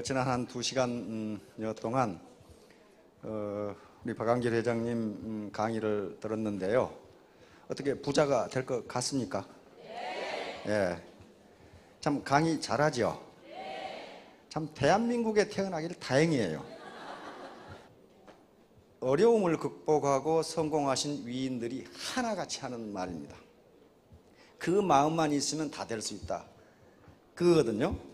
지난 한 2시간여 동안 우리 박한길 회장님 강의를 들었는데요. 어떻게 부자가 될 것 같습니까? 네. 예. 참 강의 잘하죠? 네. 참 대한민국에 태어나길 다행이에요. 어려움을 극복하고 성공하신 위인들이 하나같이 하는 말입니다. 그 마음만 있으면 다 될 수 있다. 그거거든요.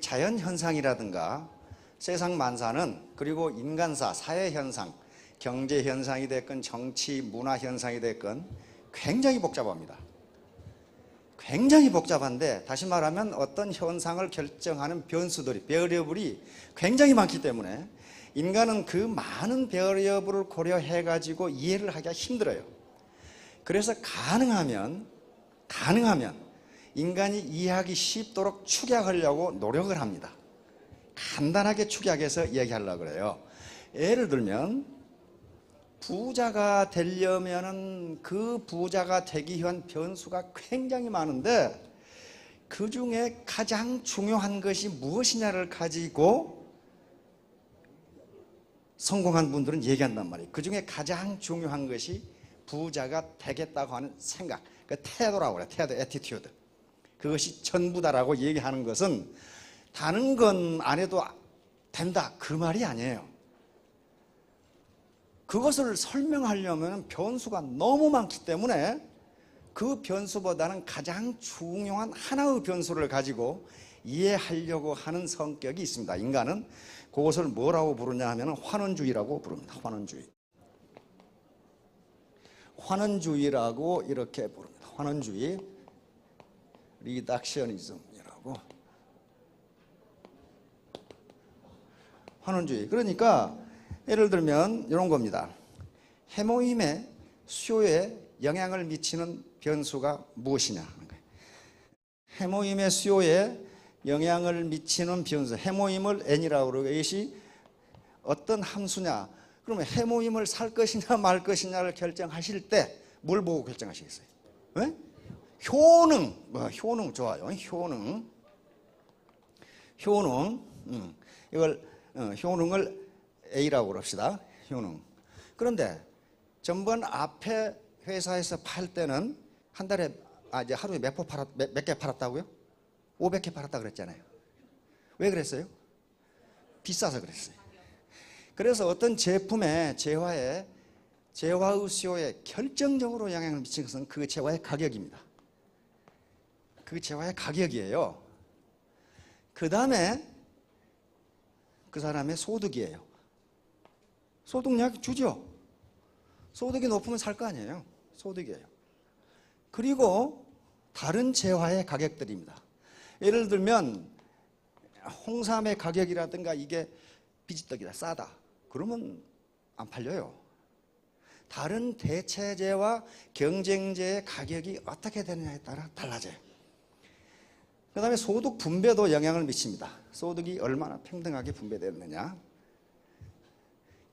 자연현상이라든가 세상 만사는, 그리고 인간사, 사회현상, 경제현상이 됐건 정치, 문화현상이 됐건 굉장히 복잡합니다. 굉장히 복잡한데, 다시 말하면 어떤 현상을 결정하는 변수들이, 베리어블이 굉장히 많기 때문에 인간은 그 많은 베리어블을 고려해 가지고 이해를 하기가 힘들어요. 그래서 가능하면 인간이 이해하기 쉽도록 축약하려고 노력을 합니다. 간단하게 축약해서 이야기하려고 그래요. 예를 들면 부자가 되려면은 그 부자가 되기 위한 변수가 굉장히 많은데, 그 중에 가장 중요한 것이 무엇이냐를 가지고 성공한 분들은 얘기한단 말이에요. 그 중에 가장 중요한 것이 부자가 되겠다고 하는 생각, 그 태도라고 그래요. 태도, 애티튜드. 그것이 전부다라고 얘기하는 것은 다른 건 안 해도 된다, 그 말이 아니에요. 그것을 설명하려면 변수가 너무 많기 때문에 그 변수보다는 가장 중요한 하나의 변수를 가지고 이해하려고 하는 성격이 있습니다. 인간은 그것을 뭐라고 부르냐 하면 환원주의라고 부릅니다. 환원주의라고 이렇게 부릅니다. 환원주의, 리덕셔니즘이라고. 환원주의. 그러니까 예를 들면 이런 겁니다. 해모임의 수요에 영향을 미치는 변수가 무엇이냐 하는 거예요. 해모임의 수요에 영향을 미치는 변수, 해모임을 n이라고 그러고, 이것이 어떤 함수냐. 그러면 해모임을 살 것이냐 말 것이냐를 결정하실 때 뭘 보고 결정하시겠어요? 왜? 효능. 효능 좋아요. 효능. 이걸 효능을 A라고 그럽시다. 효능. 그런데 전번 앞에 회사에서 팔 때는 한 달에 이제 하루에 몇 개 팔았다고요? 500개 팔았다 그랬잖아요. 왜 그랬어요? 비싸서 그랬어요. 그래서 어떤 제품의 재화의 수요에 결정적으로 영향을 미치는 것은 그 재화의 가격입니다. 그 재화의 가격이에요. 그 다음에 그 사람의 소득이에요. 소득력 주죠. 소득이 높으면 살 거 아니에요. 소득이에요. 그리고 다른 재화의 가격들입니다. 예를 들면 홍삼의 가격이라든가 이게 비지떡이다, 싸다, 그러면 안 팔려요. 다른 대체재와 경쟁재의 가격이 어떻게 되느냐에 따라 달라져요. 그 다음에 소득 분배도 영향을 미칩니다. 소득이 얼마나 평등하게 분배되느냐.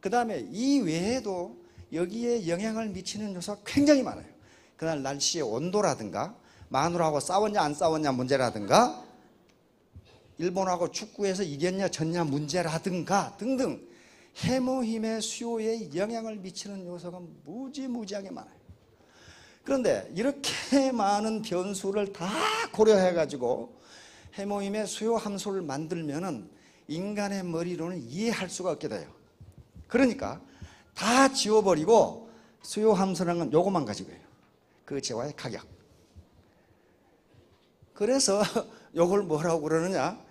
그 다음에 이 외에도 여기에 영향을 미치는 요소가 굉장히 많아요. 그날 날씨의 온도라든가, 마누라하고 싸웠냐 안 싸웠냐 문제라든가, 일본하고 축구에서 이겼냐 졌냐 문제라든가 등등, 해모힘의 수요에 영향을 미치는 요소가 무지무지하게 많아요. 그런데 이렇게 많은 변수를 다 고려해 가지고 해모힘의 수요 함수를 만들면은 인간의 머리로는 이해할 수가 없게 돼요. 그러니까 다 지워버리고 수요 함수라는 건 요것만 가지고 해요. 그 재화의 가격. 그래서 요걸 뭐라고 그러느냐,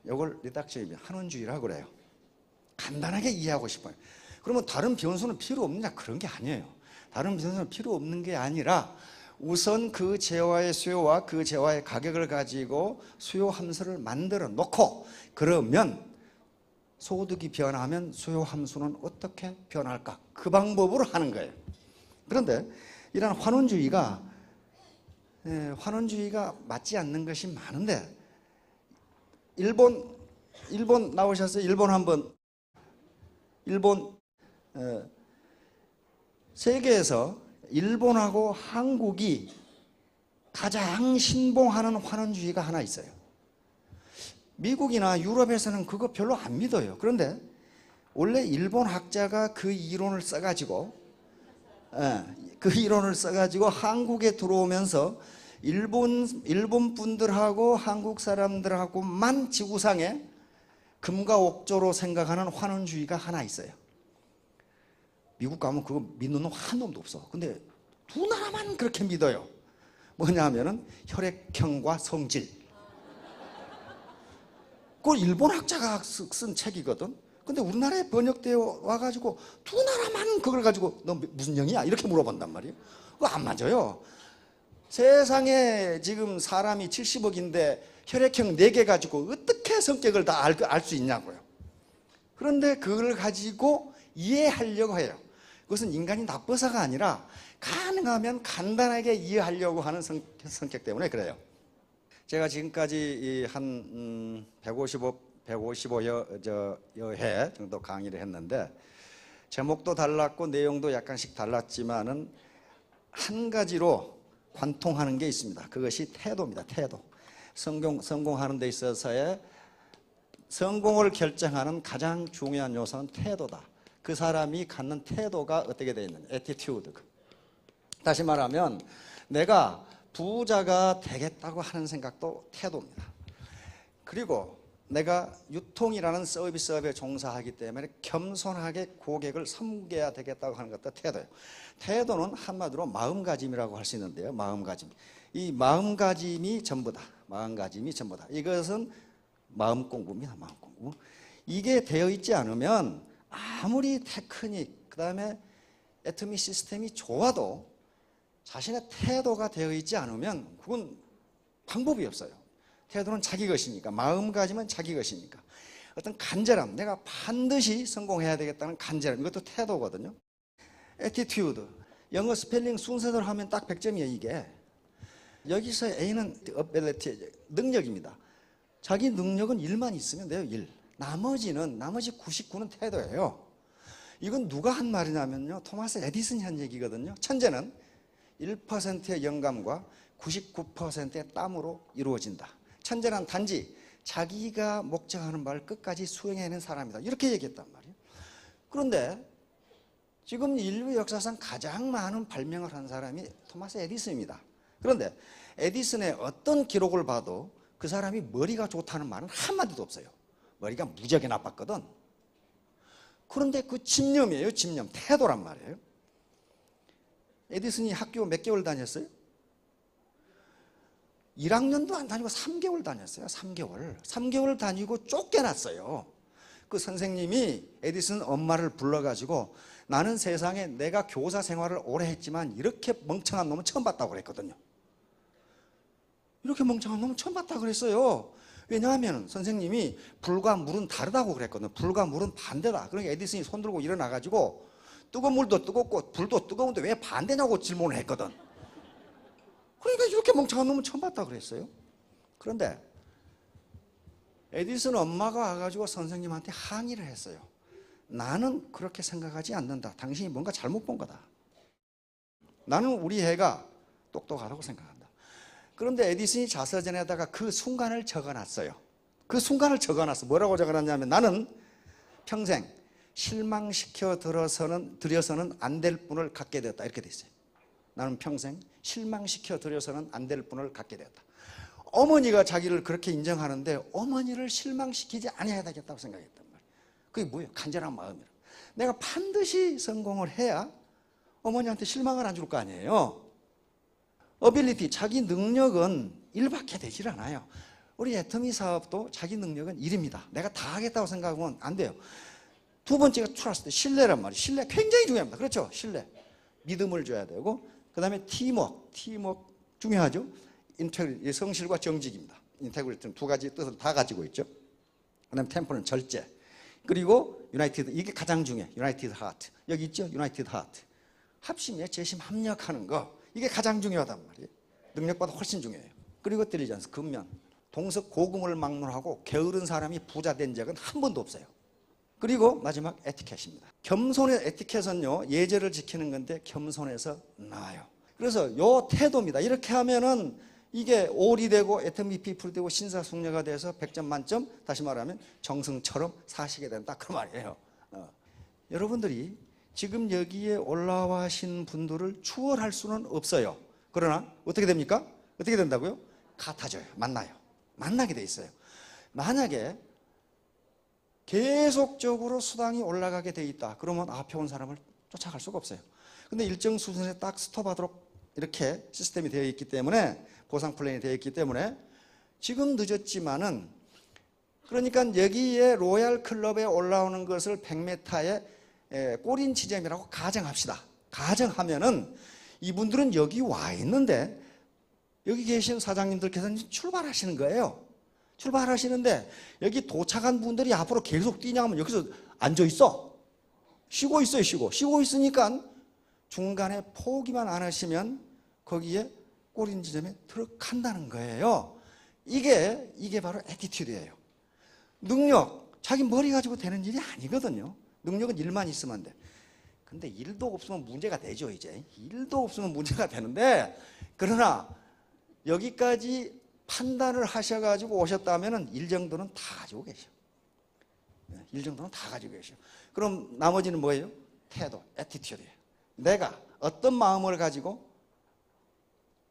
요걸 리덕션이면 환원주의라고 그래요. 간단하게 이해하고 싶어요. 그러면 다른 변수는 필요 없느냐? 그런 게 아니에요. 다른 변수는 필요 없는 게 아니라 우선 그 재화의 수요와 그 재화의 가격을 가지고 수요 함수를 만들어 놓고, 그러면 소득이 변하면 수요 함수는 어떻게 변할까? 그 방법으로 하는 거예요. 그런데 이런 환원주의가 맞지 않는 것이 많은데, 일본 나오셨어요? 일본 한번. 일본, 세계에서 일본하고 한국이 가장 신봉하는 환원주의가 하나 있어요. 미국이나 유럽에서는 그거 별로 안 믿어요. 그런데 원래 일본 학자가 그 이론을 써가지고 한국에 들어오면서 일본 분들하고 한국 사람들하고만 지구상에 금과 옥조로 생각하는 환원주의가 하나 있어요. 미국 가면 그거 믿는 놈 한 놈도 없어. 근데 두 나라만 그렇게 믿어요. 뭐냐 하면은 혈액형과 성질. 그걸 일본 학자가 쓴 책이거든. 근데 우리나라에 번역되어 와가지고 두 나라만 그걸 가지고 너 무슨 형이야? 이렇게 물어본단 말이에요. 그거 안 맞아요. 세상에 지금 사람이 70억인데 혈액형 4개 가지고 어떻게 성격을 다 알 수 있냐고요. 그런데 그걸 가지고 이해하려고 해요. 그것은 인간이 나빠서가 아니라 가능하면 간단하게 이해하려고 하는 성격 때문에 그래요. 제가 지금까지 한 155여 회 정도 강의를 했는데 제목도 달랐고 내용도 약간씩 달랐지만은 한 가지로 관통하는 게 있습니다. 그것이 태도입니다. 태도. 성공하는 데 있어서의 성공을 결정하는 가장 중요한 요소는 태도다. 그 사람이 갖는 태도가 어떻게 되어 있느냐. 애티튜드. 다시 말하면 내가 부자가 되겠다고 하는 생각도 태도입니다. 그리고 내가 유통이라는 서비스업에 종사하기 때문에 겸손하게 고객을 섬겨야 되겠다고 하는 것도 태도예요. 태도는 한마디로 마음가짐이라고 할 수 있는데요. 마음가짐. 이 마음가짐이 전부다. 마음가짐이 전부다. 이것은 마음 공부입니다. 마음 공부. 이게 되어 있지 않으면 아무리 테크닉, 그 다음에 애터미 시스템이 좋아도 자신의 태도가 되어 있지 않으면 그건 방법이 없어요. 태도는 자기 것이니까, 마음가짐은 자기 것이니까. 어떤 간절함, 내가 반드시 성공해야 되겠다는 간절함, 이것도 태도거든요. attitude, 영어 스펠링 순서대로 하면 딱 100점이에요, 이게. 여기서 A는 ability, 능력입니다. 자기 능력은 일만 있으면 돼요, 일. 나머지 99는 태도예요. 이건 누가 한 말이냐면요, 토마스 에디슨이 한 얘기거든요. 천재는 1%의 영감과 99%의 땀으로 이루어진다. 천재란 단지 자기가 목적하는 말을 끝까지 수행해내는 사람이다. 이렇게 얘기했단 말이에요. 그런데 지금 인류 역사상 가장 많은 발명을 한 사람이 토마스 에디슨입니다. 그런데 에디슨의 어떤 기록을 봐도 그 사람이 머리가 좋다는 말은 한마디도 없어요. 머리가 무지하게 나빴거든. 그런데 그 집념이에요. 집념. 태도란 말이에요. 에디슨이 학교 몇 개월 다녔어요? 1학년도 안 다니고 3개월 다녔어요. 3개월 다니고 쫓겨났어요. 그 선생님이 에디슨 엄마를 불러가지고 나는 세상에 내가 교사 생활을 오래 했지만 이렇게 멍청한 놈은 처음 봤다고 그랬거든요. 이렇게 멍청한 놈은 처음 봤다고 그랬어요. 왜냐하면 선생님이 불과 물은 다르다고 그랬거든요. 불과 물은 반대다. 그러니까 에디슨이 손 들고 일어나가지고 뜨거운 물도 뜨겁고 불도 뜨거운데 왜 반대냐고 질문을 했거든. 그러니까 이렇게 멍청한 놈은 처음 봤다고 그랬어요. 그런데 에디슨 엄마가 와가지고 선생님한테 항의를 했어요. 나는 그렇게 생각하지 않는다. 당신이 뭔가 잘못 본 거다. 나는 우리 애가 똑똑하다고 생각한다. 그런데 에디슨이 자서전에다가 그 순간을 적어놨어요. 그 순간을 적어놨어. 뭐라고 적어놨냐면 나는 평생 실망시켜 드려서는 안 될 분을 갖게 되었다. 이렇게 돼 있어요. 나는 평생 실망시켜 드려서는 안 될 분을 갖게 되었다. 어머니가 자기를 그렇게 인정하는데 어머니를 실망시키지 않아야 되겠다고 생각했단 말이에요. 그게 뭐예요? 간절한 마음이에요. 내가 반드시 성공을 해야 어머니한테 실망을 안 줄 거 아니에요. 어빌리티, 자기 능력은 일밖에 되질 않아요. 우리 애터미 사업도 자기 능력은 일입니다. 내가 다 하겠다고 생각하면 안 돼요. 두 번째가 트러스트, 신뢰란 말이에요. 신뢰 굉장히 중요합니다. 그렇죠? 신뢰. 믿음을 줘야 되고, 그 다음에 팀워크 중요하죠. 인테그리티, 성실과 정직입니다. 인테그리티는 두 가지 뜻을 다 가지고 있죠. 그 다음에 템포는 절제. 그리고 유나이티드, 이게 가장 중요해. 유나이티드 하트. 여기 있죠? 유나이티드 하트. 합심에 재심 합력하는 거. 이게 가장 중요하단 말이에요. 능력보다 훨씬 중요해요. 그리고 딜리전스, 근면. 동석 고금을 막론하고 게으른 사람이 부자 된 적은 한 번도 없어요. 그리고 마지막 에티켓입니다. 겸손의 에티켓은요, 예절을 지키는 건데 겸손해서 나아요. 그래서 요 태도입니다. 이렇게 하면은 이게 올이 되고 애터미 피플이 되고 신사숙녀가 돼서 100점 만점, 다시 말하면 정승처럼 사시게 된다 그 말이에요. 여러분들이 지금 여기에 올라와신 분들을 추월할 수는 없어요. 그러나 어떻게 됩니까? 어떻게 된다고요? 같아져요. 만나요. 만나게 돼 있어요. 만약에 계속적으로 수당이 올라가게 돼 있다. 그러면 앞에 온 사람을 쫓아갈 수가 없어요. 근데 일정 수준에 딱 스톱하도록 이렇게 시스템이 되어 있기 때문에, 보상 플랜이 되어 있기 때문에 지금 늦었지만은, 그러니까 여기에 로얄 클럽에 올라오는 것을 100m의 꼬린 지점이라고 가정합시다. 가정하면은 이분들은 여기 와 있는데 여기 계신 사장님들께서는 출발하시는 거예요. 출발하시는데 여기 도착한 분들이 앞으로 계속 뛰냐 하면 여기서 앉아 있어. 쉬고 있어요. 쉬고 있으니까 중간에 포기만 안 하시면 거기에 꼬린 지점에 들어간다는 거예요. 이게 바로 애티튜드예요. 능력, 자기 머리 가지고 되는 일이 아니거든요. 능력은 일만 있으면 돼. 근데 일도 없으면 문제가 되죠. 이제 일도 없으면 문제가 되는데, 그러나 여기까지 판단을 하셔가지고 오셨다면 일 정도는 다 가지고 계셔. 일 정도는 다 가지고 계셔. 그럼 나머지는 뭐예요? 태도, 애티튜드예요. 내가 어떤 마음을 가지고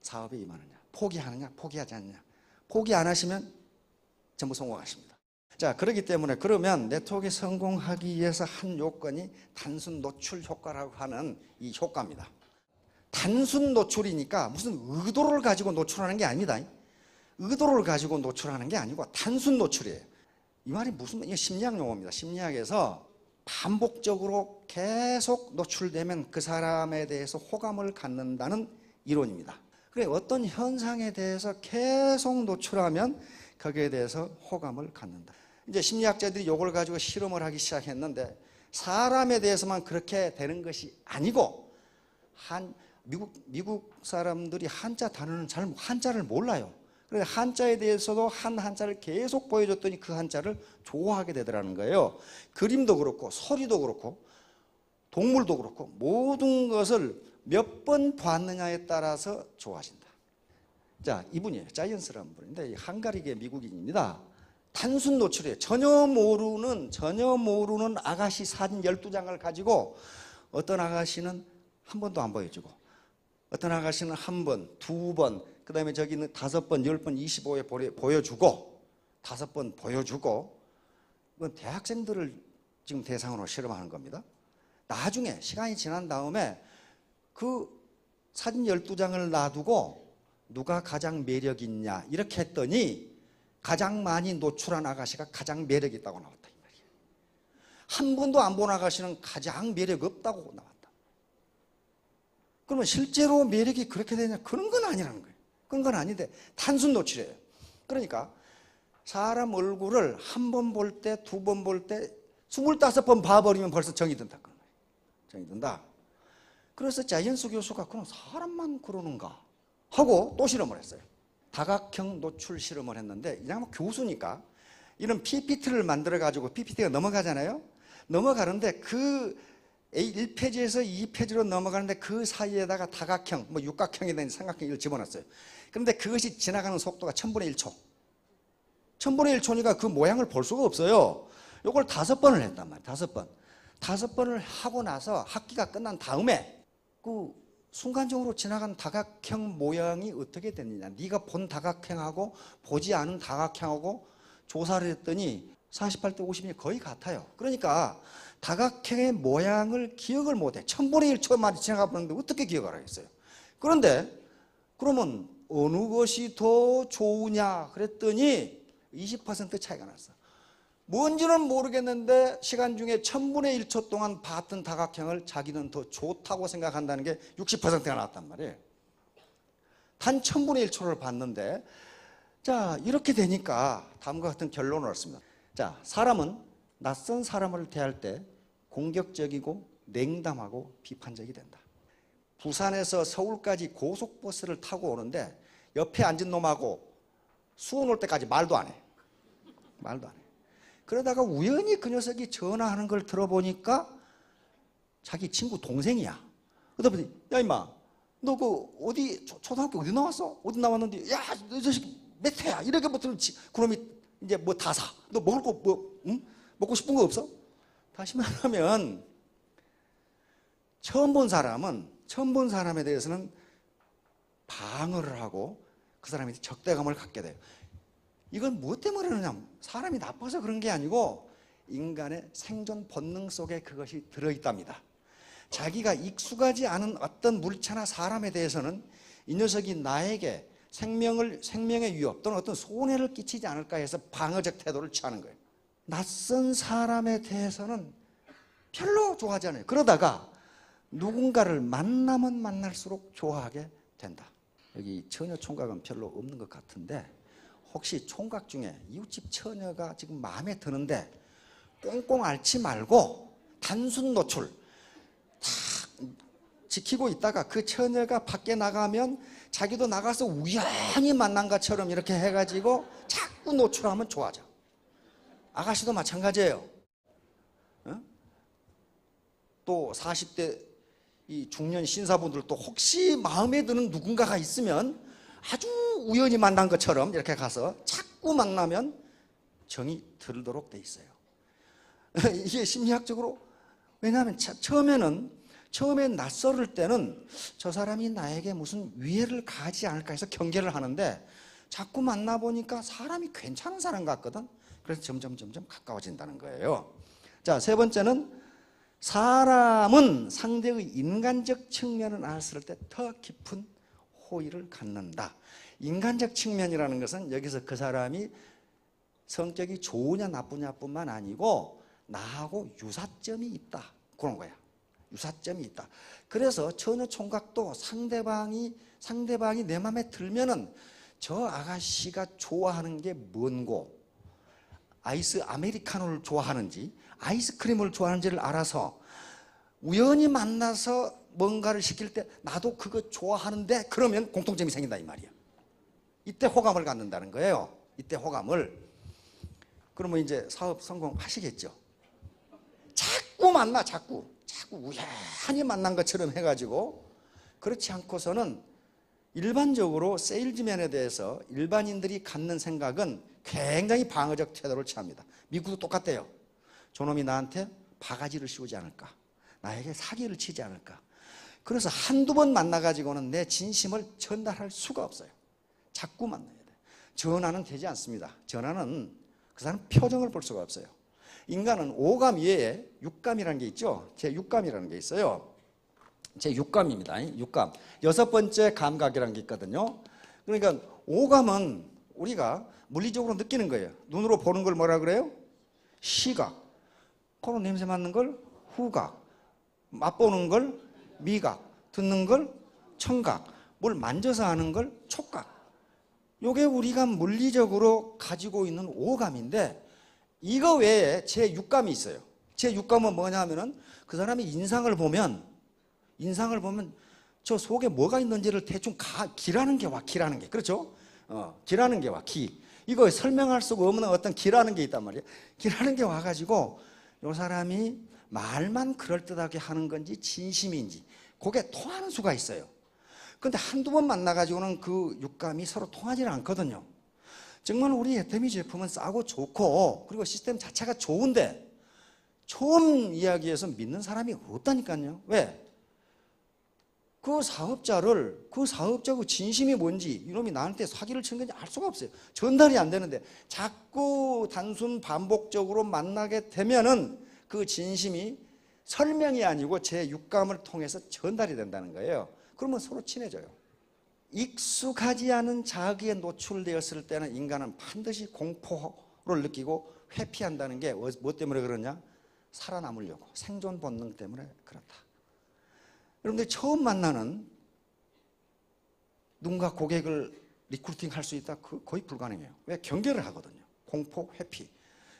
사업에 임하느냐, 포기하느냐, 포기하지 않느냐. 포기 안 하시면 전부 성공하십니다. 자, 그렇기 때문에 그러면 네트워크에 성공하기 위해서 한 요건이 단순 노출 효과라고 하는 이 효과입니다. 단순 노출이니까 무슨 의도를 가지고 노출하는 게 아닙니다. 의도를 가지고 노출하는 게 아니고 단순 노출이에요. 이 말이 무슨, 이게 심리학 용어입니다. 심리학에서 반복적으로 계속 노출되면 그 사람에 대해서 호감을 갖는다는 이론입니다. 그래, 어떤 현상에 대해서 계속 노출하면 거기에 대해서 호감을 갖는다. 이제 심리학자들이 이걸 가지고 실험을 하기 시작했는데, 사람에 대해서만 그렇게 되는 것이 아니고, 미국 사람들이 한자 단어는 한자를 몰라요. 그래서 한자에 대해서도 한자를 계속 보여줬더니 그 한자를 좋아하게 되더라는 거예요. 그림도 그렇고 소리도 그렇고 동물도 그렇고 모든 것을 몇 번 봤느냐에 따라서 좋아하신다. 자, 이분이에요. 자이언스라는 분인데 헝가리계 미국인입니다. 단순 노출이에요. 전혀 모르는 아가씨 사진 12장을 가지고 어떤 아가씨는 한 번도 안 보여주고, 어떤 아가씨는 한 번, 두 번, 그 다음에 저기는 5번, 10번, 25회 보여주고, 5번 보여주고, 이건 대학생들을 지금 대상으로 실험하는 겁니다. 나중에 시간이 지난 다음에 그 사진 12장을 놔두고 누가 가장 매력 있냐 이렇게 했더니 가장 많이 노출한 아가씨가 가장 매력 있다고 나왔다 이 말이에요. 한 번도 안 본 아가씨는 가장 매력 없다고 나왔다. 그러면 실제로 매력이 그렇게 되냐? 그런 건 아니라는 거예요. 그런 건 아닌데 단순 노출이에요. 그러니까 사람 얼굴을 한 번 볼 때, 두 번 볼 때, 25번 봐버리면 벌써 정이 든다. 정이 든다. 그래서 자이언스 교수가 그럼 사람만 그러는가 하고 또 실험을 했어요. 다각형 노출 실험을 했는데, 그냥 뭐 교수니까 이런 PPT를 만들어 가지고 PPT가 넘어가잖아요. 넘어가는데 그 1페이지에서 2페이지로 넘어가는데 그 사이에다가 다각형, 뭐 육각형이든 삼각형을 집어넣었어요. 그런데 그것이 지나가는 속도가 1000분의 1초. 1000분의 1초니까 그 모양을 볼 수가 없어요. 이걸 5번을 했단 말이에요. 5번. 5번을 하고 나서 학기가 끝난 다음에 그 순간적으로 지나간 다각형 모양이 어떻게 됐느냐. 네가 본 다각형하고 보지 않은 다각형하고 조사를 했더니 48대 50이 거의 같아요. 그러니까 다각형의 모양을 기억을 못해. 1000분의 1초만 지나가 버렸는데 어떻게 기억을 하겠어요. 그런데 그러면 어느 것이 더 좋으냐 그랬더니 20% 차이가 났어. 뭔지는 모르겠는데 시간 중에 1000분의 1초 동안 봤던 다각형을 자기는 더 좋다고 생각한다는 게 60%가 나왔단 말이에요. 단 1000분의 1초를 봤는데, 자, 이렇게 되니까 다음과 같은 결론을 얻습니다. 자, 사람은 낯선 사람을 대할 때 공격적이고 냉담하고 비판적이 된다. 부산에서 서울까지 고속버스를 타고 오는데 옆에 앉은 놈하고 수원 올 때까지 말도 안 해. 말도 안 해. 그러다가 우연히 그 녀석이 전화하는 걸 들어보니까 자기 친구 동생이야. 그러다 보니, 야 임마, 너 그 어디 초등학교 어디 나왔어? 어디 나왔는데 야 너 자식 몇 회야? 이렇게 붙으면 그놈이 이제 뭐 다 사. 너 먹을 거 뭐 먹고 싶은 거 없어? 다시 말하면 처음 본 사람에 대해서는 방어를 하고 그 사람이 적대감을 갖게 돼요. 이건 무엇 때문에 그러냐면 사람이 나빠서 그런 게 아니고 인간의 생존 본능 속에 그것이 들어있답니다. 자기가 익숙하지 않은 어떤 물체나 사람에 대해서는 이 녀석이 나에게 생명의 위협 또는 어떤 손해를 끼치지 않을까 해서 방어적 태도를 취하는 거예요. 낯선 사람에 대해서는 별로 좋아하지 않아요. 그러다가 누군가를 만나면 만날수록 좋아하게 된다. 여기 처녀 총각은 별로 없는 것 같은데 혹시 총각 중에 이웃집 처녀가 지금 마음에 드는데 꽁꽁 앓지 말고 단순 노출 탁 지키고 있다가 그 처녀가 밖에 나가면 자기도 나가서 우연히 만난 것처럼 이렇게 해가지고 자꾸 노출하면 좋아져. 아가씨도 마찬가지예요. 또 40대 이 중년 신사분들도 혹시 마음에 드는 누군가가 있으면 아주 우연히 만난 것처럼 이렇게 가서 자꾸 만나면 정이 들도록 돼 있어요. 이게 심리학적으로 왜냐하면 처음엔 낯설을 때는 저 사람이 나에게 무슨 위해를 가하지 않을까 해서 경계를 하는데 자꾸 만나보니까 사람이 괜찮은 사람 같거든. 그래서 점점 가까워진다는 거예요. 자, 세 번째는 사람은 상대의 인간적 측면을 알았을 때 더 깊은 호의를 갖는다. 인간적 측면이라는 것은 여기서 그 사람이 성격이 좋으냐 나쁘냐 뿐만 아니고 나하고 유사점이 있다. 그런 거야. 유사점이 있다. 그래서 처녀 총각도 상대방이 내 마음에 들면은 저 아가씨가 좋아하는 게 뭔고 아이스 아메리카노를 좋아하는지 아이스크림을 좋아하는지를 알아서 우연히 만나서 뭔가를 시킬 때 나도 그거 좋아하는데 그러면 공통점이 생긴다 이 말이야. 이때 호감을 갖는다는 거예요. 이때 호감을. 그러면 이제 사업 성공하시겠죠. 자꾸 만나 자꾸 우연히 만난 것처럼 해가지고 그렇지 않고서는 일반적으로 세일즈맨에 대해서 일반인들이 갖는 생각은 굉장히 방어적 태도를 취합니다. 미국도 똑같대요. 저놈이 나한테 바가지를 씌우지 않을까, 나에게 사기를 치지 않을까. 그래서 한두 번 만나가지고는 내 진심을 전달할 수가 없어요. 자꾸 만나야 돼. 전화는 되지 않습니다. 전화는 그 사람 표정을 볼 수가 없어요. 인간은 오감 외에 육감이라는 게 있죠. 제6감이라는 게 있어요. 제6감입니다. 6감. 여섯 번째 감각이라는 게 있거든요. 그러니까 오감은 우리가 물리적으로 느끼는 거예요. 눈으로 보는 걸 뭐라 그래요? 시각. 코로 냄새 맡는 걸 후각. 맛보는 걸 미각. 듣는 걸 청각. 뭘 만져서 하는 걸 촉각. 이게 우리가 물리적으로 가지고 있는 오감인데 이거 외에 제6감이 있어요. 제6감은 뭐냐 하면은 그 사람의 인상을 보면 저 속에 뭐가 있는지를 대충 기라는 게 와. 그렇죠? 기라는 게 와. 이거 설명할 수가 없는 어떤 기라는 게 있단 말이에요. 기라는 게 와가지고 이 사람이 말만 그럴듯하게 하는 건지 진심인지 그게 통하는 수가 있어요. 근데 한두 번 만나가지고는 그 육감이 서로 통하지는 않거든요. 정말 우리 애터미 제품은 싸고 좋고 그리고 시스템 자체가 좋은데 처음 이야기해서 믿는 사람이 없다니까요. 왜? 그 사업자의 진심이 뭔지 이놈이 나한테 사기를 친 건지 알 수가 없어요. 전달이 안 되는데 자꾸 단순 반복적으로 만나게 되면은 그 진심이 설명이 아니고 제 육감을 통해서 전달이 된다는 거예요. 그러면 서로 친해져요. 익숙하지 않은 자극에 노출되었을 때는 인간은 반드시 공포를 느끼고 회피한다는 게 뭐 때문에 그러냐? 살아남으려고 생존 본능 때문에 그렇다. 여러분들 처음 만나는 누군가 고객을 리크루팅 할 수 있다? 거의 불가능해요. 왜? 경계를 하거든요. 공포, 회피.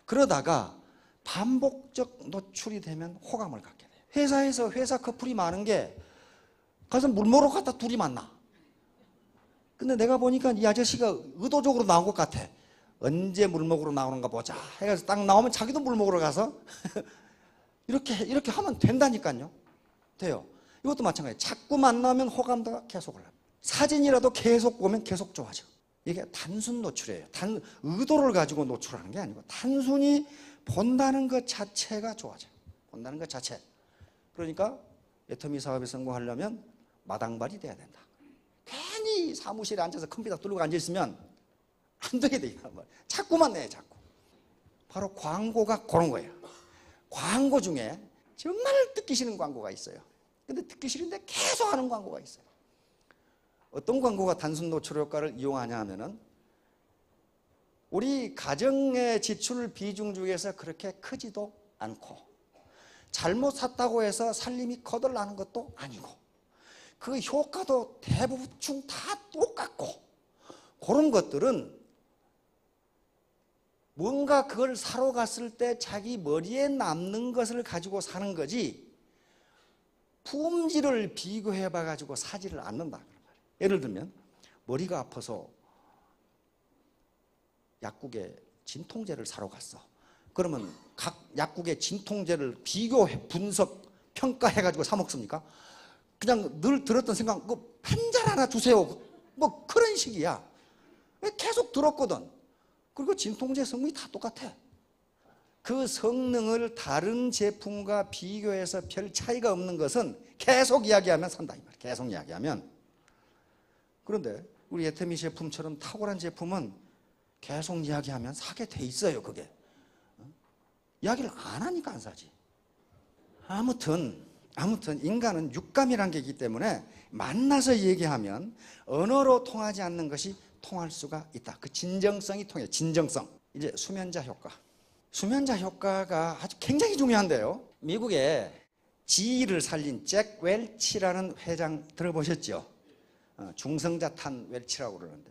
그러다가 반복적 노출이 되면 호감을 갖게 돼요. 회사에서 회사 커플이 많은 게 가서 물 먹으러 갔다 둘이 만나. 근데 내가 보니까 이 아저씨가 의도적으로 나온 것 같아. 언제 물 먹으러 나오는가 보자 해가지고 딱 나오면 자기도 물 먹으러 가서 이렇게 하면 된다니까요. 돼요. 이것도 마찬가지예요. 자꾸 만나면 호감도가 계속 올라요. 사진이라도 계속 보면 계속 좋아져. 이게 단순 노출이에요. 의도를 가지고 노출하는 게 아니고 단순히 본다는 것 자체가 좋아져요. 본다는 것 자체. 그러니까 애터미 사업에 성공하려면 마당발이 돼야 된다. 괜히 사무실에 앉아서 컴퓨터 뚫고 앉아있으면 안 되게 돼. 자꾸만 내, 자꾸. 바로 광고가 그런 거예요. 광고 중에 정말 듣기 싫은 광고가 있어요. 근데 듣기 싫은데 계속 하는 광고가 있어요. 어떤 광고가 단순 노출 효과를 이용하냐 하면은 우리 가정의 지출 비중 중에서 그렇게 크지도 않고 잘못 샀다고 해서 살림이 거덜나는 것도 아니고 그 효과도 대부분 다 똑같고 그런 것들은 뭔가 그걸 사러 갔을 때 자기 머리에 남는 것을 가지고 사는 거지 품질을 비교해 봐 가지고 사지를 않는다. 예를 들면 머리가 아파서 약국에 진통제를 사러 갔어. 그러면 각 약국의 진통제를 비교해 분석 평가해 가지고 사 먹습니까? 그냥 늘 들었던 생각, 한 잔 하나 주세요. 뭐 그런 식이야. 계속 들었거든. 그리고 진통제 성분이 다 똑같아. 그 성능을 다른 제품과 비교해서 별 차이가 없는 것은 계속 이야기하면 산다 이 말이야. 계속 이야기하면. 그런데 우리 애터미 제품처럼 탁월한 제품은 계속 이야기하면 사게 돼 있어요. 그게 이야기를 안 하니까 안 사지. 아무튼 인간은 육감이라는 게 있기 때문에 만나서 얘기하면 언어로 통하지 않는 것이 통할 수가 있다. 그 진정성이 통해. 진정성. 이제 수면자 효과. 수면자 효과가 아주 굉장히 중요한데요. 미국에 지위를 살린 잭 웰치라는 회장 들어보셨죠? 중성자탄 웰치라고 그러는데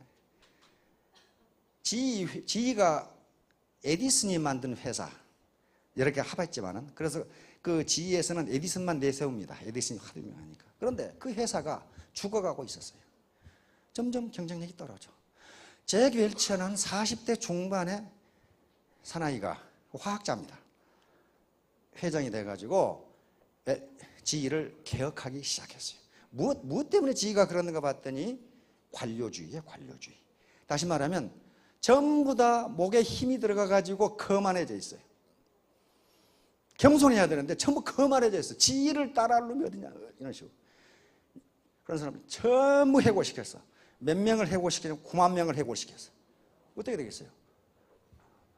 지위가 에디슨이 만든 회사 여러 개 합했지만은 그래서 그 지위에서는 에디슨만 내세웁니다. 에디슨이 하도 유명하니까. 그런데 그 회사가 죽어가고 있었어요. 점점 경쟁력이 떨어져. 잭 웰치는 40대 중반의 사나이가 화학자입니다. 회장이 돼가지고 지위를 개혁하기 시작했어요. 무엇 때문에 지위가 그러는가 봤더니 관료주의예요. 관료주의. 다시 말하면 전부 다 목에 힘이 들어가가지고 거만해져 있어요. 겸손해야 되는데 전부 거만해져 있어. 지위를 따라하려면 어디냐 이런 식으로. 그런 사람을 전부 해고시켰어. 몇 명을 해고시키냐면 9만 명을 해고시켰어. 어떻게 되겠어요?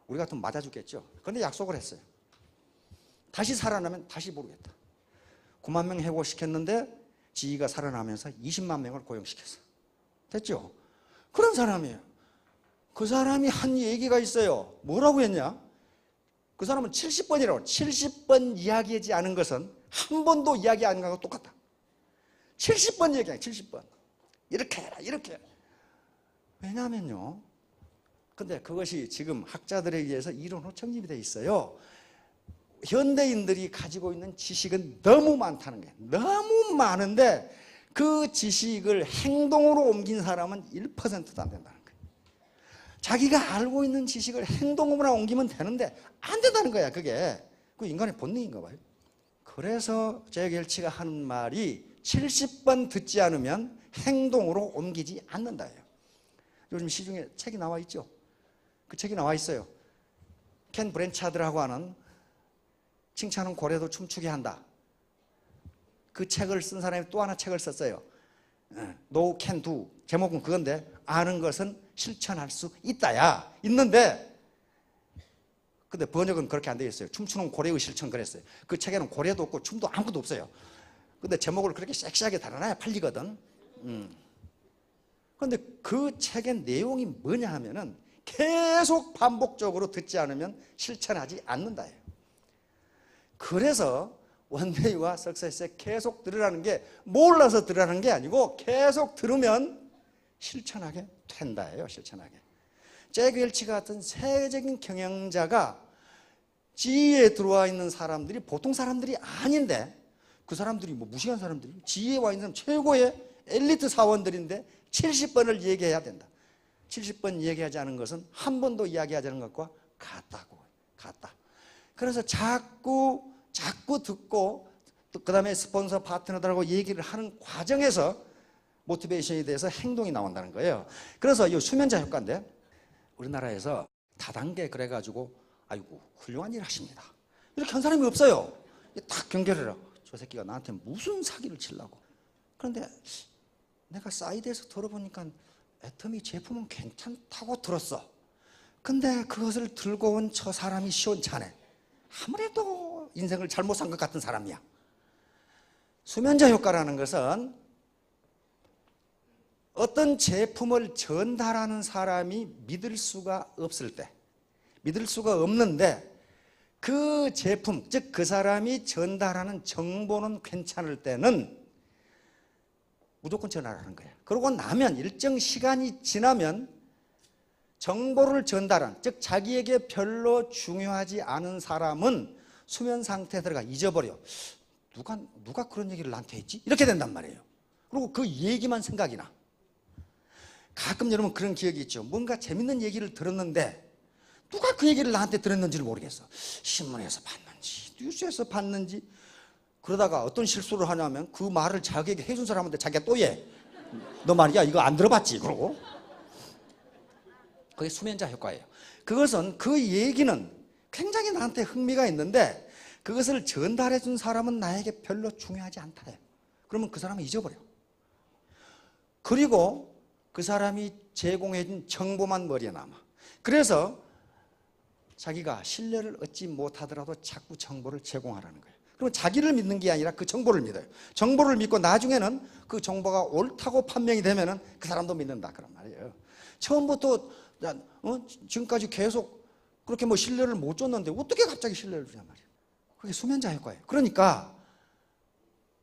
우리 같으면 맞아 죽겠죠. 그런데 약속을 했어요. 다시 살아나면 다시 모르겠다. 9만 명 해고시켰는데 지위가 살아나면서 20만 명을 고용시켰어. 됐죠? 그런 사람이에요. 그 사람이 한 얘기가 있어요. 뭐라고 했냐? 그 사람은 70번이라고 70번 이야기하지 않은 것은 한 번도 이야기 안 하는 거하고 똑같다. 70번 얘기해. 70번. 이렇게 해라. 이렇게 해라. 왜냐하면요. 근데 그것이 지금 학자들에 의해서 이론으로 정립이 되어 있어요. 현대인들이 가지고 있는 지식은 너무 많다는 거예요. 너무 많은데 그 지식을 행동으로 옮긴 사람은 1%도 안 된다는 거예요. 자기가 알고 있는 지식을 행동으로 옮기면 되는데 안 된다는 거야. 그게 그 인간의 본능인가 봐요. 그래서 잭 웰치가 하는 말이 70번 듣지 않으면 행동으로 옮기지 않는다예요. 요즘 시중에 책이 나와 있죠. 그 책이 나와 있어요. 켄 브랜차드라고 하는 칭찬은 고래도 춤추게 한다. 그 책을 쓴 사람이 또 하나 책을 썼어요. No can do. 제목은 그건데 아는 것은 실천할 수 있다야. 있는데 근데 번역은 그렇게 안 되어 있어요. 춤추는 고래의 실천 그랬어요. 그 책에는 고래도 없고 춤도 아무것도 없어요. 근데 제목을 그렇게 섹시하게 달아놔야 팔리거든. 그런데 그 책의 내용이 뭐냐 하면은 계속 반복적으로 듣지 않으면 실천하지 않는다예요. 그래서 원데이와 석세스에 계속 들으라는 게 몰라서 들으라는 게 아니고 계속 들으면 실천하게 된다예요. 실천하게. 잭 웰치 같은 세계적인 경영자가 지위에 들어와 있는 사람들이 보통 사람들이 아닌데 그 사람들이 뭐 무식한 사람들이 지위에 와 있는 사람 최고의 엘리트 사원들인데 70번을 얘기해야 된다. 70번 얘기하지 않은 것은 한 번도 이야기하지 않은 것과 같다. 그래서 자꾸 듣고 또 그다음에 스폰서 파트너들하고 얘기를 하는 과정에서 모티베이션에 대해서 행동이 나온다는 거예요. 그래서 이 수면자 효과인데 우리나라에서 다단계 그래가지고 아이고 훌륭한 일 하십니다 이렇게 한 사람이 없어요. 딱 경계를 하고 저 새끼가 나한테 무슨 사기를 치려고. 그런데 내가 사이드에서 들어보니까 애터미 제품은 괜찮다고 들었어. 근데 그것을 들고 온 저 사람이 시원찮네. 아무래도 인생을 잘못 산 것 같은 사람이야. 수면자 효과라는 것은 어떤 제품을 전달하는 사람이 믿을 수가 없을 때, 믿을 수가 없는데 그 제품, 즉 그 사람이 전달하는 정보는 괜찮을 때는 무조건 전화하는 거예요. 그러고 나면 일정 시간이 지나면 정보를 전달한, 즉 자기에게 별로 중요하지 않은 사람은 수면 상태에 들어가 잊어버려. 누가 그런 얘기를 나한테 했지? 이렇게 된단 말이에요. 그리고 그 얘기만 생각이 나. 가끔 여러분 그런 기억이 있죠. 뭔가 재밌는 얘기를 들었는데 누가 그 얘기를 나한테 들었는지를 모르겠어. 신문에서 봤는지 뉴스에서 봤는지. 그러다가 어떤 실수를 하냐면 그 말을 자기에게 해준 사람한테 자기가 또 해. 너 말이야 이거 안 들어봤지? 그러고. 그게 수면자 효과예요. 그것은 그 얘기는 굉장히 나한테 흥미가 있는데 그것을 전달해 준 사람은 나에게 별로 중요하지 않다. 그러면 그 사람은 잊어버려. 그리고 그 사람이 제공해 준 정보만 머리에 남아. 그래서 자기가 신뢰를 얻지 못하더라도 자꾸 정보를 제공하라는 거예요. 그럼 자기를 믿는 게 아니라 그 정보를 믿어요. 정보를 믿고 나중에는 그 정보가 옳다고 판명이 되면은 그 사람도 믿는다 그런 말이에요. 처음부터 지금까지 계속 그렇게 뭐 신뢰를 못 줬는데 어떻게 갑자기 신뢰를 주냐 말이에요. 그게 수면자 효과예요. 그러니까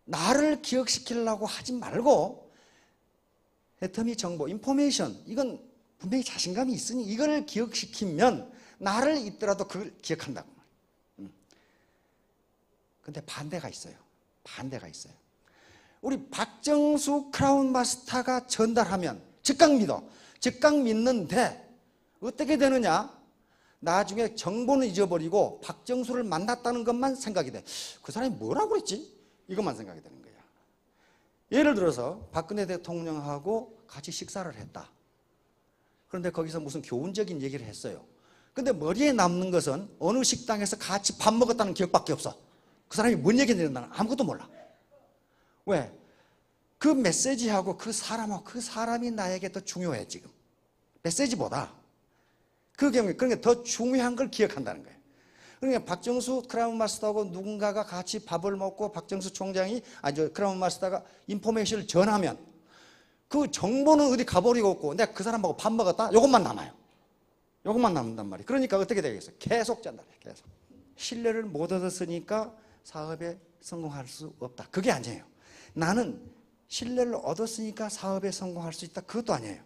나를 기억시키려고 하지 말고 애터미 정보, 인포메이션, 이건 분명히 자신감이 있으니 이걸 기억시키면 나를 잊더라도 그걸 기억한다고 말이에요. 근데 반대가 있어요. 반대가 있어요. 우리 박정수 크라운 마스터가 전달하면 즉각 믿어. 즉각 믿는데 어떻게 되느냐? 나중에 정보는 잊어버리고 박정수를 만났다는 것만 생각이 돼. 그 사람이 뭐라고 그랬지? 이것만 생각이 되는 거야. 예를 들어서 박근혜 대통령하고 같이 식사를 했다. 그런데 거기서 무슨 교훈적인 얘기를 했어요. 근데 머리에 남는 것은 어느 식당에서 같이 밥 먹었다는 기억밖에 없어. 그 사람이 뭔 얘기했는지 나는 아무것도 몰라. 왜? 그 메시지하고 그 사람하고 그 사람이 나에게 더 중요해 지금. 메시지보다 그 경우에 그러니까 더 중요한 걸 기억한다는 거예요. 그러니까 박정수 크라운 마스터하고 누군가가 같이 밥을 먹고 박정수 총장이 크라운 마스터가 인포메이션을 전하면 그 정보는 어디 가버리고 없고 내가 그 사람하고 밥 먹었다? 이것만 남아요. 이것만 남는단 말이에요. 그러니까 어떻게 되겠어요? 계속 전달해. 계속. 신뢰를 못 얻었으니까 사업에 성공할 수 없다. 그게 아니에요. 나는 신뢰를 얻었으니까 사업에 성공할 수 있다. 그것도 아니에요.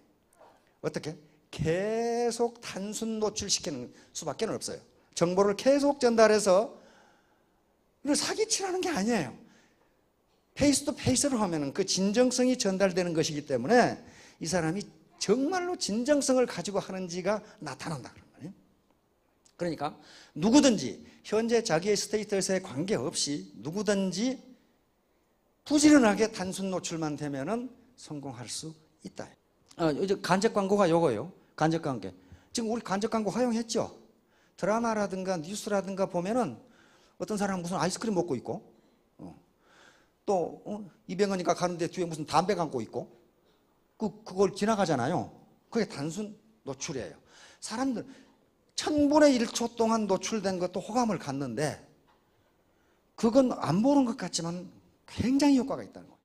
어떻게? 계속 단순 노출시키는 수밖에 없어요. 정보를 계속 전달해서 이걸 사기치라는 게 아니에요. 페이스 투 페이스로 하면 그 진정성이 전달되는 것이기 때문에 이 사람이 정말로 진정성을 가지고 하는지가 나타난다. 그러니까 누구든지 현재 자기의 스테이터스에 관계없이 누구든지 부지런하게 단순 노출만 되면은 성공할 수 있다. 이제 간접 광고가 요거예요. 간접 광고. 지금 우리 간접 광고 허용했죠. 드라마라든가 뉴스라든가 보면은 어떤 사람은 무슨 아이스크림 먹고 있고, 또 200원이니까 가는데 뒤에 무슨 담배 감고 있고, 그걸 지나가잖아요. 그게 단순 노출이에요. 사람들 1000분의 1초 동안 노출된 것도 호감을 갖는데 그건 안 보는 것 같지만 굉장히 효과가 있다는 거예요.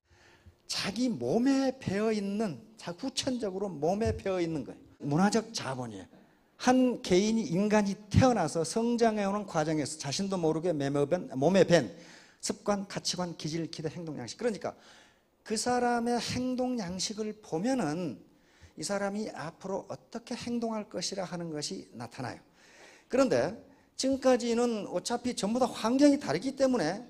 자기 몸에 배어있는, 후천적으로 몸에 배어있는 거예요. 문화적 자본이에요. 한 개인이, 인간이 태어나서 성장해오는 과정에서 자신도 모르게 몸에 밴 습관, 가치관, 기질, 기대, 행동, 양식. 그러니까 그 사람의 행동 양식을 보면은 이 사람이 앞으로 어떻게 행동할 것이라 하는 것이 나타나요. 그런데 지금까지는 어차피 전부 다 환경이 다르기 때문에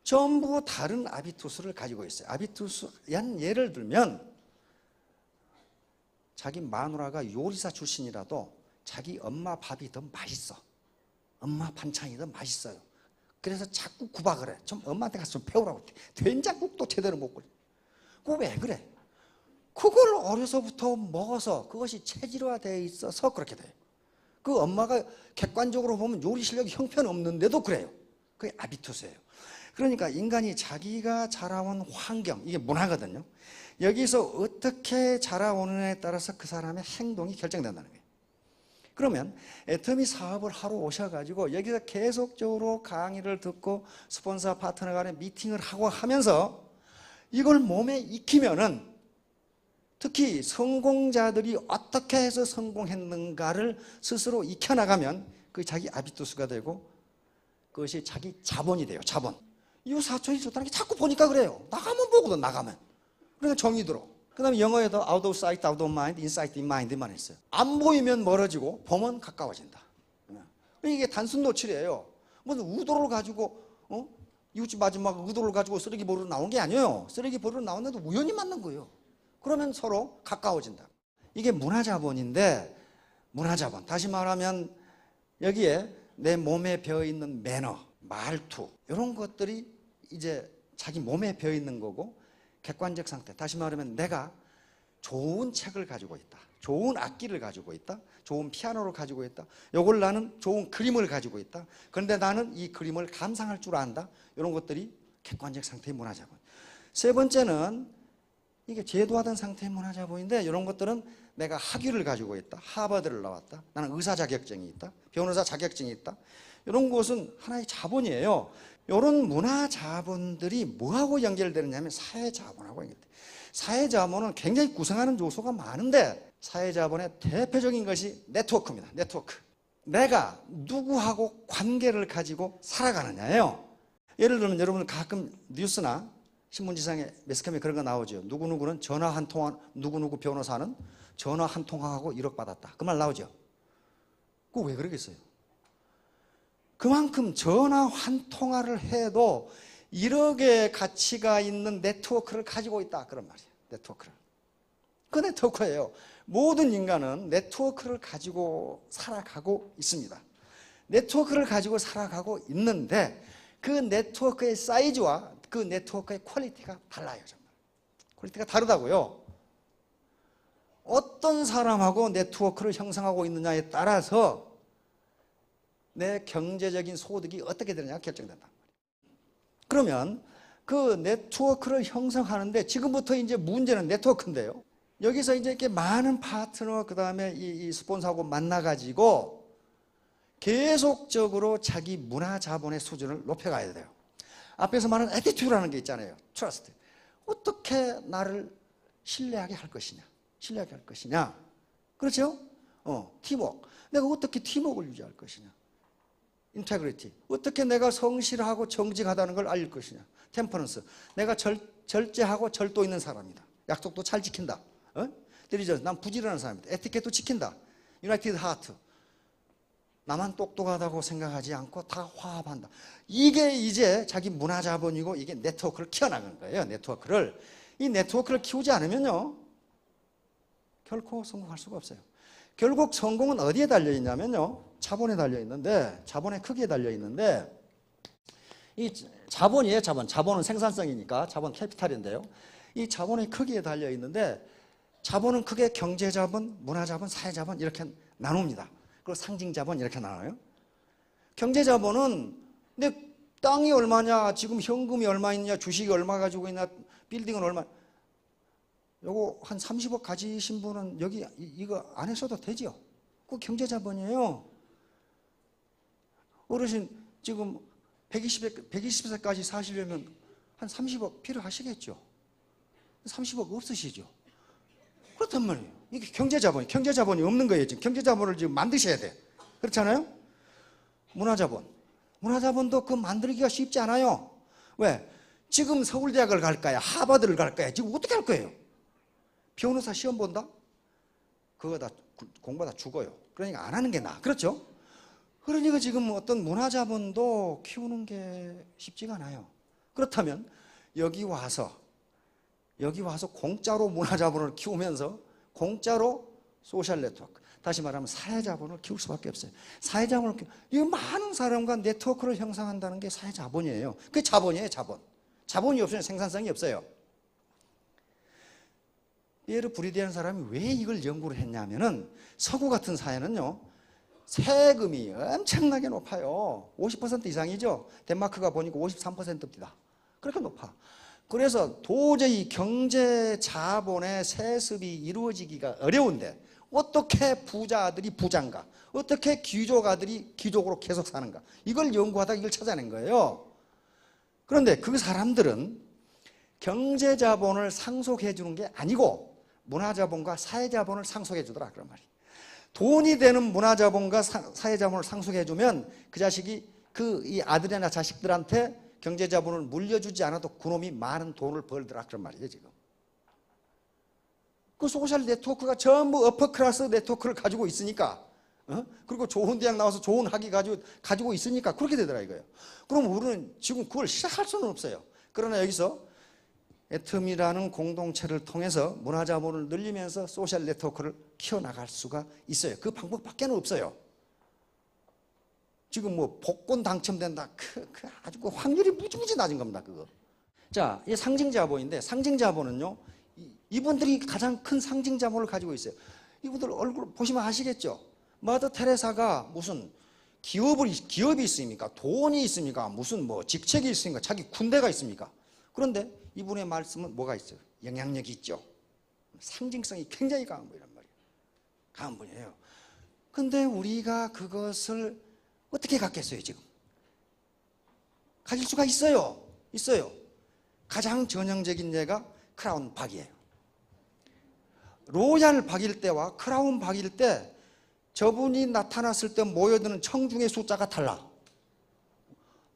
전부 다른 아비투스를 가지고 있어요. 아비투스, 예를 들면 자기 마누라가 요리사 출신이라도 자기 엄마 밥이 더 맛있어. 엄마 반찬이 더 맛있어요. 그래서 자꾸 구박을 해. 좀 엄마한테 가서 좀 배우라고. 된장국도 제대로 못 끓여. 그거 왜 그래? 그걸 어려서부터 먹어서 그것이 체질화되어 있어서 그렇게 돼요. 그 엄마가 객관적으로 보면 요리 실력이 형편없는데도 그래요. 그게 아비투스예요. 그러니까 인간이 자기가 자라온 환경, 이게 문화거든요. 여기서 어떻게 자라오느냐에 따라서 그 사람의 행동이 결정된다는 거예요. 그러면 애터미 사업을 하러 오셔가지고 여기서 계속적으로 강의를 듣고 스폰서 파트너 간에 미팅을 하고 하면서 이걸 몸에 익히면은, 특히 성공자들이 어떻게 해서 성공했는가를 스스로 익혀나가면 그게 자기 아비투스가 되고 그것이 자기 자본이 돼요. 자본. 이 사촌이 좋다는 게 자꾸 보니까 그래요. 나가면 보거든, 나가면. 그러니까 정이 들어. 그 다음에 영어에도 out of sight, out of mind, inside in mind만 했어요. 안 보이면 멀어지고 보면 가까워진다. 이게 단순 노출이에요. 무슨 의도를 가지고 이웃집 마지막 의도를 가지고 쓰레기 버리러 나온 게 아니에요. 쓰레기 버리러 나왔는데 우연히 만난 거예요. 그러면 서로 가까워진다. 이게 문화자본인데, 문화자본, 다시 말하면 여기에 내 몸에 배어있는 매너, 말투, 이런 것들이 이제 자기 몸에 배어있는 거고, 객관적 상태, 다시 말하면 내가 좋은 책을 가지고 있다, 좋은 악기를 가지고 있다, 좋은 피아노를 가지고 있다, 요걸 나는 좋은 그림을 가지고 있다, 그런데 나는 이 그림을 감상할 줄 안다, 이런 것들이 객관적 상태의 문화자본. 세 번째는 이게 제도화된 상태의 문화자본인데, 이런 것들은 내가 학위를 가지고 있다, 하버드를 나왔다, 나는 의사 자격증이 있다, 변호사 자격증이 있다, 이런 것은 하나의 자본이에요. 이런 문화자본들이 뭐하고 연결되느냐면 사회자본하고 연결돼요. 사회자본은 굉장히 구성하는 요소가 많은데, 사회자본의 대표적인 것이 네트워크입니다. 네트워크. 내가 누구하고 관계를 가지고 살아가느냐예요. 예를 들면 여러분 가끔 뉴스나 신문지상에 매스컴에 그런 거 나오죠. 누구누구는 전화 한 통화, 누구누구 변호사는 전화 한 통화하고 1억 받았다. 그 말 나오죠. 그거 왜 그러겠어요? 그만큼 전화 한 통화를 해도 1억의 가치가 있는 네트워크를 가지고 있다, 그런 말이에요. 네트워크를. 그 네트워크예요. 모든 인간은 네트워크를 가지고 살아가고 있습니다. 네트워크를 가지고 살아가고 있는데 그 네트워크의 사이즈와 그 네트워크의 퀄리티가 달라요. 정말. 퀄리티가 다르다고요. 어떤 사람하고 네트워크를 형성하고 있느냐에 따라서 내 경제적인 소득이 어떻게 되느냐가 결정된다. 그러면 그 네트워크를 형성하는데 지금부터 이제 문제는 네트워크인데요. 여기서 이제 이렇게 많은 파트너, 그 다음에 이 스폰서하고 만나가지고 계속적으로 자기 문화 자본의 수준을 높여가야 돼요. 앞에서 말하는 애티튜드라는 게 있잖아요. 트러스트. 어떻게 나를 신뢰하게 할 것이냐. 신뢰하게 할 것이냐. 그렇죠? 팀워크. 내가 어떻게 팀워크를 유지할 것이냐. 인테그리티. 어떻게 내가 성실하고 정직하다는 걸 알릴 것이냐. 템퍼런스. 내가 절제하고 절도 있는 사람이다. 약속도 잘 지킨다. 딜리전스. 난 부지런한 사람이다. 에티켓도 지킨다. 유나이티드 하트. 나만 똑똑하다고 생각하지 않고 다 화합한다. 이게 이제 자기 문화자본이고 이게 네트워크를 키워나가는 거예요. 네트워크를. 이 네트워크를 키우지 않으면요, 결코 성공할 수가 없어요. 결국 성공은 어디에 달려있냐면요, 자본에 달려있는데, 자본의 크기에 달려있는데, 이 자본이에요. 자본은 생산성이니까 자본 캐피탈인데요, 이 자본의 크기에 달려있는데, 자본은 크게 경제자본, 문화자본, 사회자본 이렇게 나눕니다. 그리고 상징자본 이렇게 나눠요. 경제자본은 내 땅이 얼마냐, 지금 현금이 얼마 있냐, 주식이 얼마 가지고 있냐, 빌딩은 얼마, 요거 한 30억 가지신 분은 여기 이거 안 하셔도 되죠. 그거 경제자본이에요. 어르신 지금 120세까지 사시려면 한 30억 필요하시겠죠. 30억 없으시죠. 그렇단 말이에요. 이게 경제자본이 없는 거예요. 지금 경제자본을 지금 만드셔야 돼. 그렇잖아요? 문화자본도 그 만들기가 쉽지 않아요. 왜? 지금 서울대학을 갈까요? 하버드를 갈까요? 지금 어떻게 할 거예요? 변호사 시험 본다? 그거 다 공부하다 죽어요. 그러니까 안 하는 게 나아. 그렇죠? 그러니까 지금 어떤 문화자본도 키우는 게 쉽지가 않아요. 그렇다면 여기 와서 공짜로 문화자본을 키우면서 공짜로 소셜 네트워크, 다시 말하면 사회자본을 키울 수밖에 없어요. 사회자본을 이 많은 사람과 네트워크를 형성한다는 게 사회자본이에요. 그게 자본이에요, 자본. 자본이 없으면 생산성이 없어요. 피에르 브리디라는 사람이 왜 이걸 연구를 했냐면은 서구 같은 사회는요, 세금이 엄청나게 높아요. 50% 이상이죠. 덴마크가 보니까 53%입니다. 그렇게 높아. 그래서 도저히 경제 자본의 세습이 이루어지기가 어려운데 어떻게 부자들이 부자인가? 어떻게 귀족아들이 귀족으로 계속 사는가? 이걸 연구하다가 이걸 찾아낸 거예요. 그런데 그 사람들은 경제 자본을 상속해 주는 게 아니고 문화 자본과 사회 자본을 상속해 주더라 그런 말이에요. 돈이 되는 문화 자본과 사회 자본을 상속해 주면 그 자식이 이 아들이나 자식들한테 경제 자본을 물려주지 않아도 그놈이 많은 돈을 벌더라 그런 말이에요, 지금. 그 소셜 네트워크가 전부 어퍼클래스 네트워크를 가지고 있으니까, 그리고 좋은 대학 나와서 좋은 학위 가지고 있으니까 그렇게 되더라 이거예요. 그럼 우리는 지금 그걸 시작할 수는 없어요. 그러나 여기서 애텀이라는 공동체를 통해서 문화 자본을 늘리면서 소셜 네트워크를 키워나갈 수가 있어요. 그 방법밖에 없어요. 지금 뭐 복권 당첨된다. 아주 그 확률이 무지무지 낮은 겁니다, 그거. 자, 이게 상징 자본인데, 상징 자본은요, 이분들이 가장 큰 상징 자본을 가지고 있어요. 이분들 얼굴 보시면 아시겠죠? 마더 테레사가 무슨 기업이 있습니까? 돈이 있습니까? 무슨 뭐 직책이 있습니까? 자기 군대가 있습니까? 그런데 이분의 말씀은 뭐가 있어요? 영향력이 있죠. 상징성이 굉장히 강한 분이란 말이에요. 강한 분이에요. 근데 우리가 그것을 어떻게 갖겠어요, 지금? 가질 수가 있어요. 있어요. 가장 전형적인 예가 크라운 박이에요. 로얄 박일 때와 크라운 박일 때 저분이 나타났을 때 모여드는 청중의 숫자가 달라.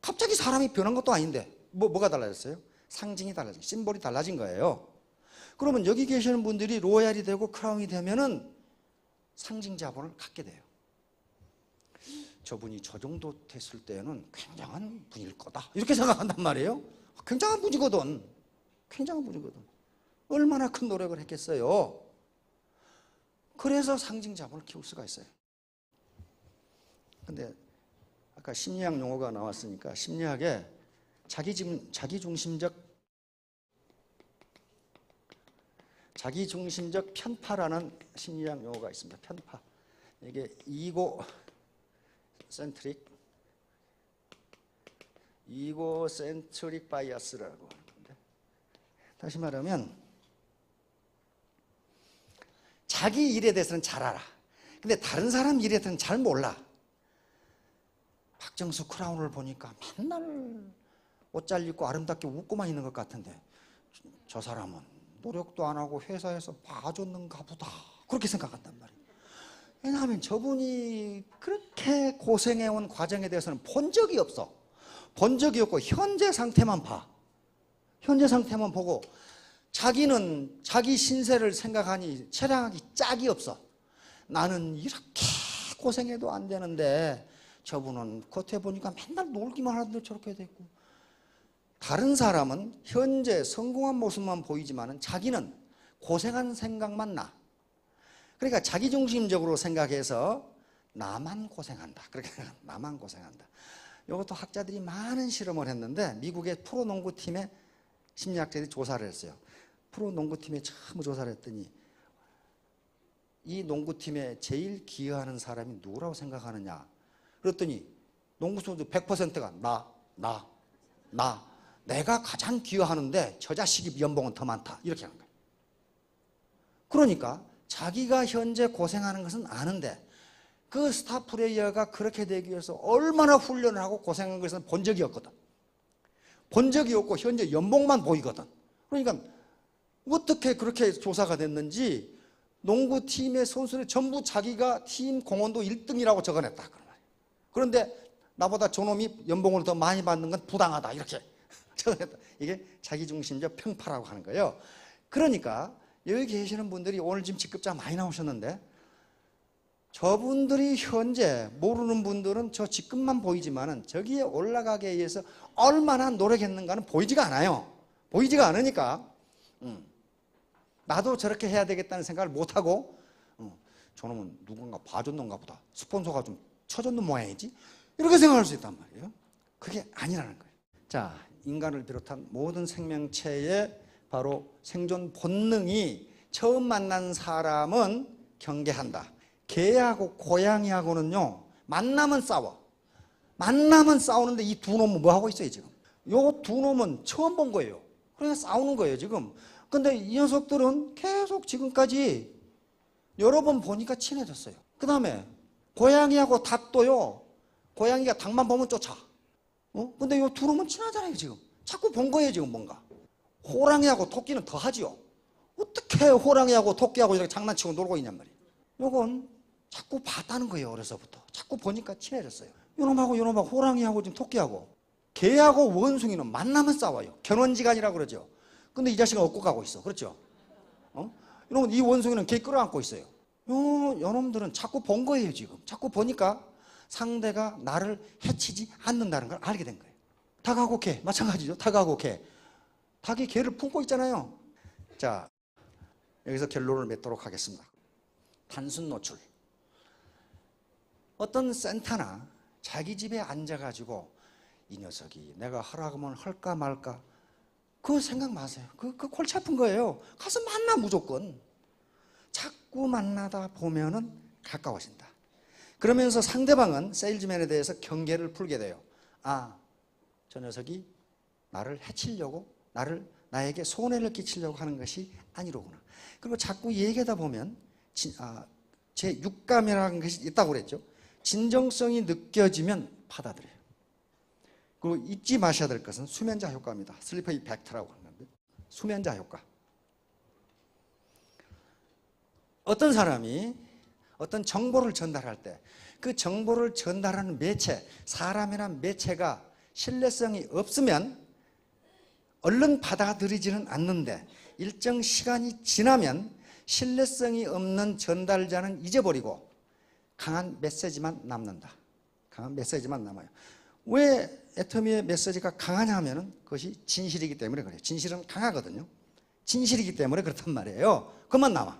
갑자기 사람이 변한 것도 아닌데 뭐가 달라졌어요? 상징이 달라진, 심볼이 달라진 거예요. 그러면 여기 계시는 분들이 로얄이 되고 크라운이 되면은 상징 자본을 갖게 돼요. 저분이 저 정도 됐을 때는 굉장한 분일 거다 이렇게 생각한단 말이에요. 굉장한 분이거든. 굉장한 분이거든. 얼마나 큰 노력을 했겠어요. 그래서 상징 자본을 키울 수가 있어요. 근데 아까 심리학 용어가 나왔으니까 심리학에 자기중심적 편파라는 심리학 용어가 있습니다. 편파. 이게 이고센트릭 바이어스라고 하는데, 다시 말하면 자기 일에 대해서는 잘 알아. 근데 다른 사람 일에 대해서는 잘 몰라. 박정수 크라운을 보니까 맨날 옷 잘 입고 아름답게 웃고만 있는 것 같은데 저 사람은 노력도 안 하고 회사에서 봐줬는가 보다 그렇게 생각한단 말이에요. 왜냐하면 저분이 그렇게 고생해온 과정에 대해서는 본 적이 없어. 본 적이 없고 현재 상태만 봐. 현재 상태만 보고 자기는 자기 신세를 생각하니 체량하기 짝이 없어. 나는 이렇게 고생해도 안 되는데 저분은 겉에 보니까 맨날 놀기만 하는데 저렇게 됐고, 다른 사람은 현재 성공한 모습만 보이지만 자기는 고생한 생각만 나. 그러니까 자기중심적으로 생각해서 나만 고생한다. 그렇게 나만 고생한다. 이것도 학자들이 많은 실험을 했는데 미국의 프로농구팀의 심리학자들이 조사를 했어요. 프로농구팀에 처음 조사를 했더니 이 농구팀에 제일 기여하는 사람이 누구라고 생각하느냐 그랬더니 농구 선수 100%가 나 내가 가장 기여하는데 저 자식이 연봉은 더 많다 이렇게 하는 거예요. 그러니까 자기가 현재 고생하는 것은 아는데 그 스타 플레이어가 그렇게 되기 위해서 얼마나 훈련을 하고 고생한 것은 본 적이 없거든. 본 적이 없고 현재 연봉만 보이거든. 그러니까 어떻게 그렇게 조사가 됐는지 농구팀의 선수는 전부 자기가 팀 공헌도 1등이라고 적어냈다. 그런데 나보다 저놈이 연봉을 더 많이 받는 건 부당하다 이렇게 적어냈다. 이게 자기중심적 편파라고 하는 거예요. 그러니까 여기 계시는 분들이 오늘 지금 직급자 많이 나오셨는데 저분들이 현재 모르는 분들은 저 직급만 보이지만은 저기에 올라가기 위해서 얼마나 노력했는가는 보이지가 않아요. 보이지가 않으니까 나도 저렇게 해야 되겠다는 생각을 못하고 저놈은 누군가 봐줬는가 보다. 스폰서가 좀 쳐줬는 모양이지. 이렇게 생각할 수 있단 말이에요. 그게 아니라는 거예요. 자, 인간을 비롯한 모든 생명체의 바로 생존 본능이 처음 만난 사람은 경계한다. 개하고 고양이하고는요, 만나면 싸워. 만나면 싸우는데 이 두 놈은 뭐 하고 있어요, 지금? 요 두 놈은 처음 본 거예요. 그러니까 싸우는 거예요, 지금. 근데 이 녀석들은 계속 지금까지 여러 번 보니까 친해졌어요. 그 다음에 고양이하고 닭도요, 고양이가 닭만 보면 쫓아. 근데 요 두 놈은 친하잖아요, 지금. 자꾸 본 거예요, 지금 뭔가. 호랑이하고 토끼는 더 하지요. 어떻게 호랑이하고 토끼하고 이렇게 장난치고 놀고 있냔 말이에요. 요건 자꾸 봤다는 거예요, 어려서부터. 자꾸 보니까 친해졌어요. 요놈하고 요놈하고 호랑이하고 지금 토끼하고. 개하고 원숭이는 만나면 싸워요. 견원지간이라고 그러죠. 근데 이 자식은 업고 가고 있어. 그렇죠? 이러면 이 원숭이는 개 끌어안고 있어요. 요놈들은 자꾸 본 거예요, 지금. 자꾸 보니까 상대가 나를 해치지 않는다는 걸 알게 된 거예요. 닭하고 개, 마찬가지죠. 닭하고 개. 닭이 개를 품고 있잖아요. 자, 여기서 결론을 맺도록 하겠습니다. 단순 노출. 어떤 센터나 자기 집에 앉아가지고 이 녀석이 내가 하라면 할까 말까 그거 생각 마세요. 그 골치 아픈 거예요. 가서 만나 무조건. 자꾸 만나다 보면은 가까워진다. 그러면서 상대방은 세일즈맨에 대해서 경계를 풀게 돼요. 아, 저 녀석이 나를 해치려고 나에게 손해를 끼치려고 하는 것이 아니로구나. 그리고 자꾸 얘기하다 보면 제 육감이라는 것이 있다고 그랬죠. 진정성이 느껴지면 받아들여요. 그리고 잊지 마셔야 될 것은 수면자 효과입니다. 슬리퍼 이펙트라고 하는 건데, 수면자 효과. 어떤 사람이 어떤 정보를 전달할 때 그 정보를 전달하는 매체, 사람이란 매체가 신뢰성이 없으면 얼른 받아들이지는 않는데 일정 시간이 지나면 신뢰성이 없는 전달자는 잊어버리고 강한 메시지만 남는다. 강한 메시지만 남아요. 왜 애터미의 메시지가 강하냐 하면 그것이 진실이기 때문에 그래요. 진실은 강하거든요. 진실이기 때문에 그렇단 말이에요. 그만 남아.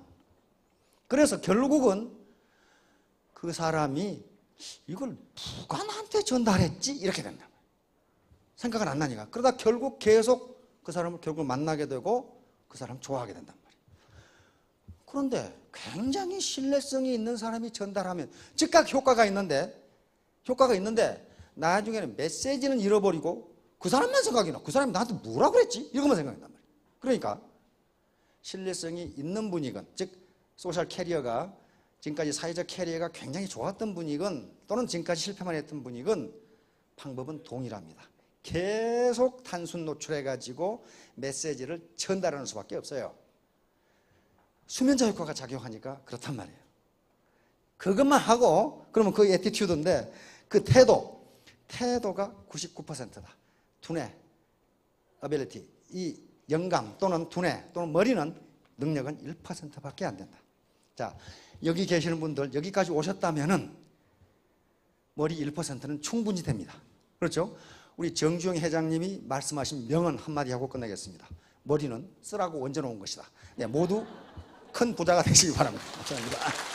그래서 결국은 그 사람이 이걸 누가 나한테 전달했지? 이렇게 된다. 생각은 안 나니까. 그러다 결국 계속 그 사람을 결국 만나게 되고 그 사람 좋아하게 된단 말이에요. 그런데 굉장히 신뢰성이 있는 사람이 전달하면 즉각 효과가 있는데 나중에는 메시지는 잃어버리고 그 사람만 생각이 나. 그 사람이 나한테 뭐라 그랬지? 이것만 생각이 난단 말이에요. 그러니까 신뢰성이 있는 분이건, 즉 소셜 캐리어가 지금까지 사회적 캐리어가 굉장히 좋았던 분이건 또는 지금까지 실패만 했던 분이건 방법은 동일합니다. 계속 단순 노출해가지고 메시지를 전달하는 수밖에 없어요. 수면자 효과가 작용하니까 그렇단 말이에요. 그것만 하고 그러면 그 애티튜드인데 그 태도가 99%다. 두뇌, 어빌리티, 이 영감 또는 두뇌 또는 머리는 능력은 1%밖에 안 된다. 자, 여기 계시는 분들 여기까지 오셨다면은 머리 1%는 충분히 됩니다. 그렇죠? 우리 정주영 회장님이 말씀하신 명언 한마디 하고 끝내겠습니다. 머리는 쓰라고 얹어놓은 것이다. 네, 모두 큰 부자가 되시기 바랍니다. 감사합니다.